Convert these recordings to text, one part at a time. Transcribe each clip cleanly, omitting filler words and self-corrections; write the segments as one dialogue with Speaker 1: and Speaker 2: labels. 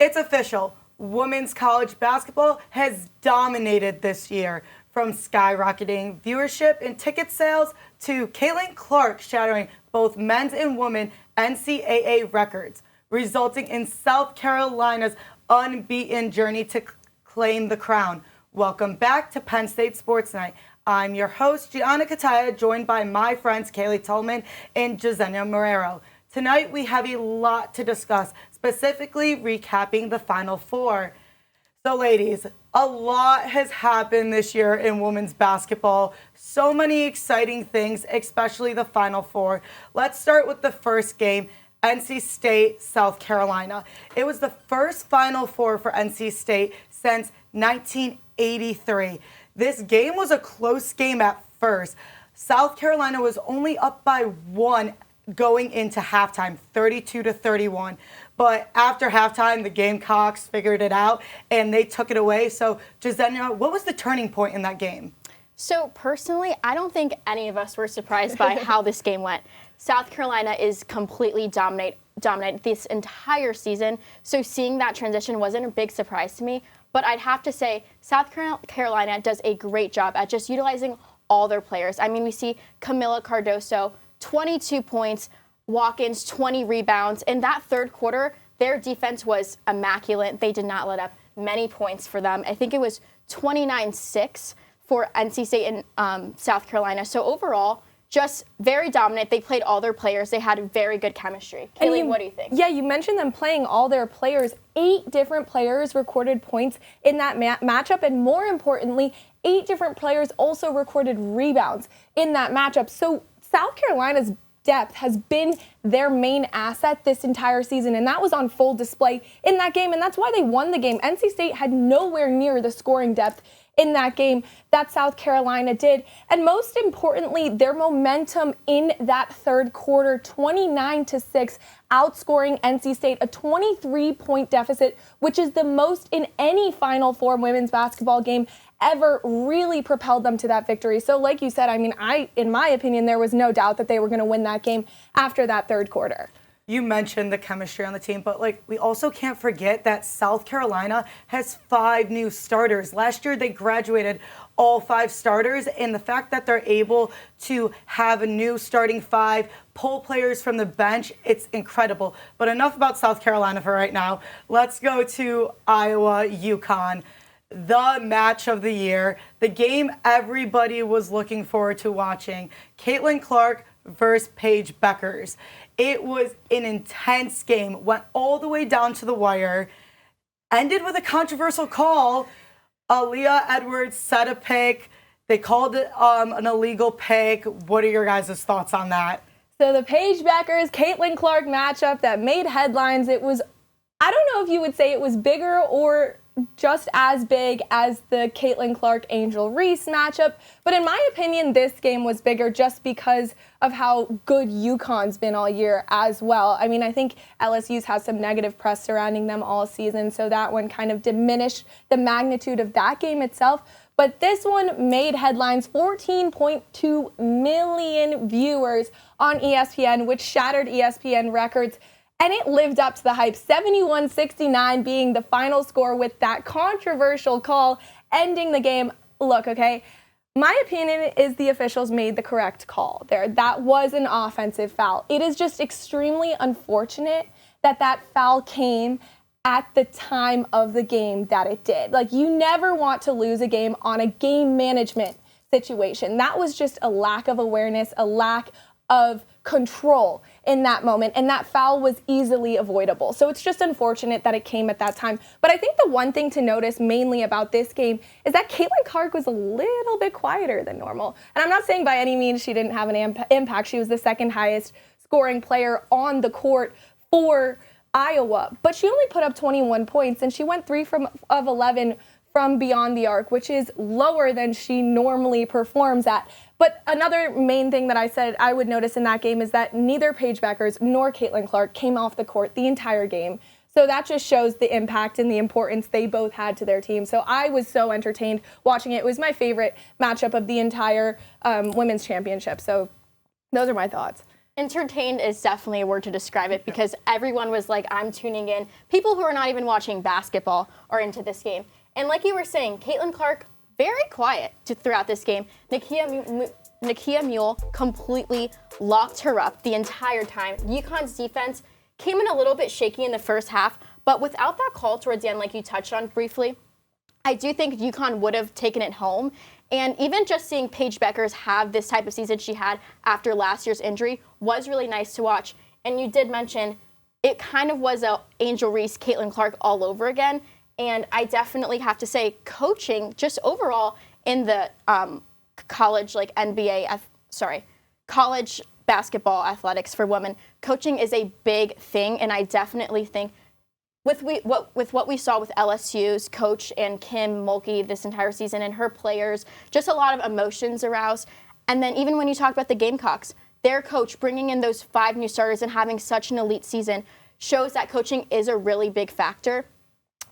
Speaker 1: It's official. Women's college basketball has dominated this year, from skyrocketing viewership and ticket sales to Caitlin Clark shattering both men's and women's NCAA records, resulting in South Carolina's unbeaten journey to claim the crown. Welcome back to Penn State Sports Night. I'm your host, Gianna Cutaia, joined by my friends Cailey, Thalman, and Jezenia Marrero. Tonight we have a lot to discuss, specifically recapping the Final Four. So ladies, a lot has happened this year in women's basketball. So many exciting things, especially the Final Four. Let's start with the first game, NC State, South Carolina. It was the first Final Four for NC State since 1983. This game was a close game at first. South Carolina was only up by one going into halftime, 32-31. But after halftime, the Gamecocks figured it out, and they took it away. So, Jezenia, what was the turning point in that game?
Speaker 2: So, personally, I don't think any of us were surprised by how this game went. South Carolina is completely dominate this entire season, so seeing that transition wasn't a big surprise to me. But I'd have to say South Carolina does a great job at just utilizing all their players. I mean, we see Camila Cardoso, 22 points, walk-ins, 20 rebounds. In that third quarter, their defense was immaculate. They did not let up many points for them. I think it was 29-6 for NC State and South Carolina. So overall, just very dominant. They played all their players. They had very good chemistry. Cailey, what do you think?
Speaker 3: Yeah, you mentioned them playing all their players. 8 different players recorded points in that matchup, and more importantly, 8 different players also recorded rebounds in that matchup. So South Carolina's depth has been their main asset this entire season, and that was on full display in that game, and that's why they won the game. NC State had nowhere near the scoring depth in that game that South Carolina did. And most importantly, their momentum in that third quarter, 29-6, outscoring NC State, a 23-point deficit, which is the most in any Final Four women's basketball game ever, really propelled them to that victory. So like you said, I mean, in my opinion, there was no doubt that they were going to win that game after that third quarter.
Speaker 1: You mentioned the chemistry on the team, but we also can't forget that South Carolina has 5 new starters. Last year, they graduated all 5 starters, and the fact that they're able to have a new starting 5, pull players from the bench, it's incredible. But enough about South Carolina for right now. Let's go to Iowa, UConn. The match of the year, the game everybody was looking forward to watching. Caitlin Clark versus Paige Bueckers. It was an intense game, went all the way down to the wire, ended with a controversial call. Aaliyah Edwards set a pick. They called it an illegal pick. What are your guys' thoughts on that?
Speaker 3: So the Paige Bueckers, Caitlin Clark matchup that made headlines, it was, I don't know if you would say it was bigger or just as big as the Caitlin Clark Angel Reese matchup, but in my opinion, this game was bigger just because of how good UConn's been all year as well. I mean, I think LSU's had some negative press surrounding them all season, so that one kind of diminished the magnitude of that game itself. But this one made headlines, 14.2 million viewers on ESPN, which shattered ESPN records. And it lived up to the hype, 71-69 being the final score with that controversial call ending the game. Look, okay, my opinion is the officials made the correct call there. That was an offensive foul. It is just extremely unfortunate that that foul came at the time of the game that it did. You never want to lose a game on a game management situation. That was just a lack of awareness, a lack of control in that moment, and that foul was easily avoidable. So it's just unfortunate that it came at that time. But I think the one thing to notice mainly about this game is that Caitlin Clark was a little bit quieter than normal. And I'm not saying by any means she didn't have an impact. She was the second highest scoring player on the court for Iowa, but she only put up 21 points, and she went 3 of 11 from beyond the arc, which is lower than she normally performs at. But another main thing that I said I would notice in that game is that neither Paige Bueckers nor Caitlin Clark came off the court the entire game. So that just shows the impact and the importance they both had to their team. So I was so entertained watching it. It was my favorite matchup of the entire women's championship. So those are my thoughts.
Speaker 2: Entertained is definitely a word to describe it because everyone was like, I'm tuning in. People who are not even watching basketball are into this game. And like you were saying, Caitlin Clark, very quiet throughout this game. Nakia Mule completely locked her up the entire time. UConn's defense came in a little bit shaky in the first half, but without that call towards the end, like you touched on briefly, I do think UConn would have taken it home. And even just seeing Paige Beckers have this type of season she had after last year's injury was really nice to watch. And you did mention it kind of was a Angel Reese, Caitlin Clark all over again. And I definitely have to say coaching just overall in the college basketball athletics for women, coaching is a big thing. And I definitely think with what we saw with LSU's coach and Kim Mulkey this entire season and her players, just a lot of emotions aroused. And then even when you talk about the Gamecocks, their coach bringing in those 5 new starters and having such an elite season shows that coaching is a really big factor.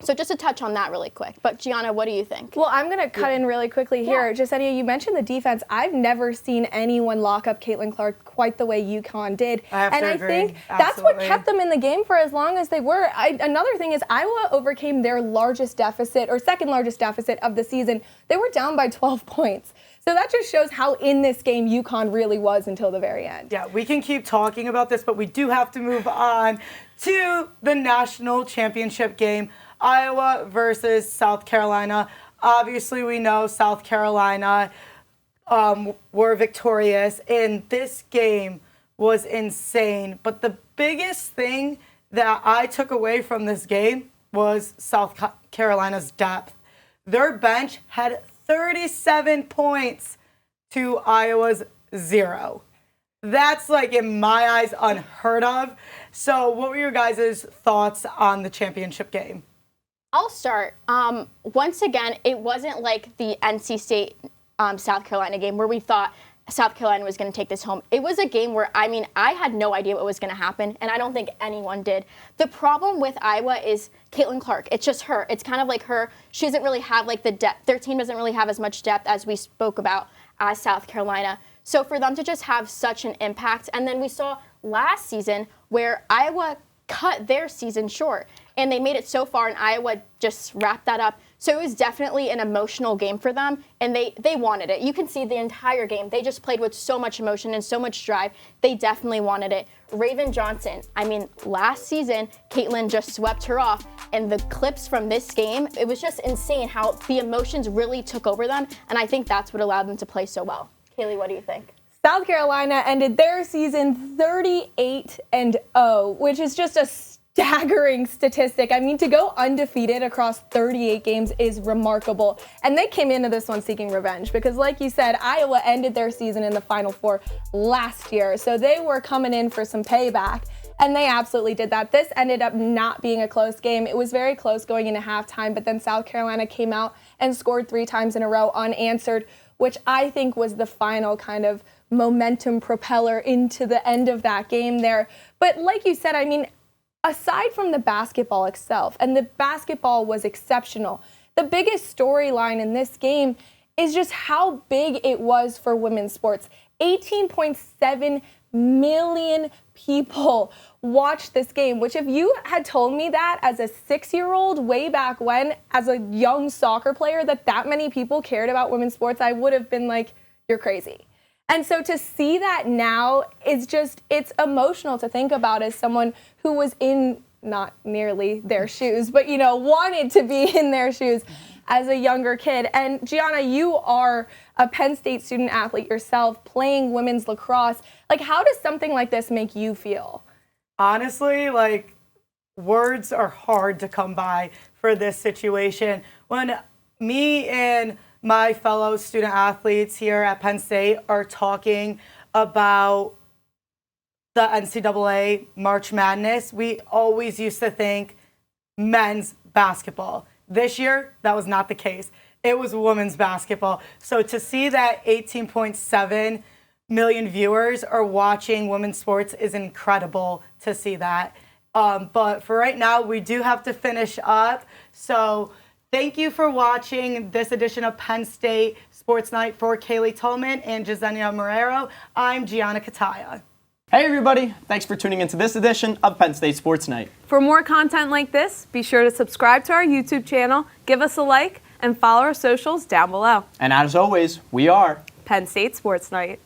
Speaker 2: So just to touch on that really quick. But Gianna, what do you think?
Speaker 3: Well, I'm going to cut in really quickly here. Jezenia, you mentioned the defense. I've never seen anyone lock up Caitlin Clark quite the way UConn did. I think that's what kept them in the game for as long as they were. Another thing is Iowa overcame their largest deficit, or second largest deficit of the season. They were down by 12 points. So that just shows how in this game UConn really was until the very end.
Speaker 1: Yeah, we can keep talking about this, but we do have to move on to the national championship game. Iowa versus South Carolina. Obviously, we know South Carolina were victorious, and this game was insane. But the biggest thing that I took away from this game was South Carolina's depth. Their bench had 37 points to Iowa's 0. That's, like, in my eyes, unheard of. So what were your guys' thoughts on the championship game?
Speaker 2: I'll start. Once again, it wasn't like the NC State South Carolina game where we thought South Carolina was going to take this home. It was a game where, I had no idea what was going to happen, and I don't think anyone did. The problem with Iowa is Caitlin Clark. It's just her. It's kind of like her. She doesn't really have like the depth. Their team doesn't really have as much depth as we spoke about as South Carolina. So for them to just have such an impact, and then we saw last season where Iowa cut their season short, and they made it so far, and Iowa just wrapped that up. So it was definitely an emotional game for them, and they wanted it. You can see the entire game. They just played with so much emotion and so much drive. They definitely wanted it. Raven Johnson, last season, Caitlin just swept her off, and the clips from this game, it was just insane how the emotions really took over them, and I think that's what allowed them to play so well. Cailey, what do you think?
Speaker 3: South Carolina ended their season 38-0, which is just a staggering statistic. To go undefeated across 38 games is remarkable. And they came into this one seeking revenge because, like you said, Iowa ended their season in the Final Four last year. So they were coming in for some payback, and they absolutely did that. This ended up not being a close game. It was very close going into halftime, but then South Carolina came out and scored 3 times in a row unanswered, which I think was the final kind of momentum propeller into the end of that game there. But like you said, aside from the basketball itself, and the basketball was exceptional, the biggest storyline in this game is just how big it was for women's sports. 18.7 million people watched this game, which if you had told me that as a 6-year-old way back when, as a young soccer player, that many people cared about women's sports, I would have been like, you're crazy. And so to see that now is just, it's emotional to think about as someone who was in not nearly their shoes, but, wanted to be in their shoes as a younger kid. And Gianna, you are a Penn State student athlete yourself playing women's lacrosse. How does something like this make you feel?
Speaker 1: Honestly, words are hard to come by for this situation. When me and my fellow student athletes here at Penn State are talking about the NCAA March Madness, we always used to think men's basketball. This year, that was not the case. It was women's basketball. So to see that 18.7 million viewers are watching women's sports is incredible to see that. But for right now, we do have to finish up. So thank you for watching this edition of Penn State Sports Night. For Cailey, Thalman, and Jezenia Marrero, I'm Gianna Cutaia.
Speaker 4: Hey everybody, thanks for tuning into this edition of Penn State Sports Night.
Speaker 5: For more content like this, be sure to subscribe to our YouTube channel, give us a like, and follow our socials down below.
Speaker 4: And as always, we are
Speaker 5: Penn State Sports Night.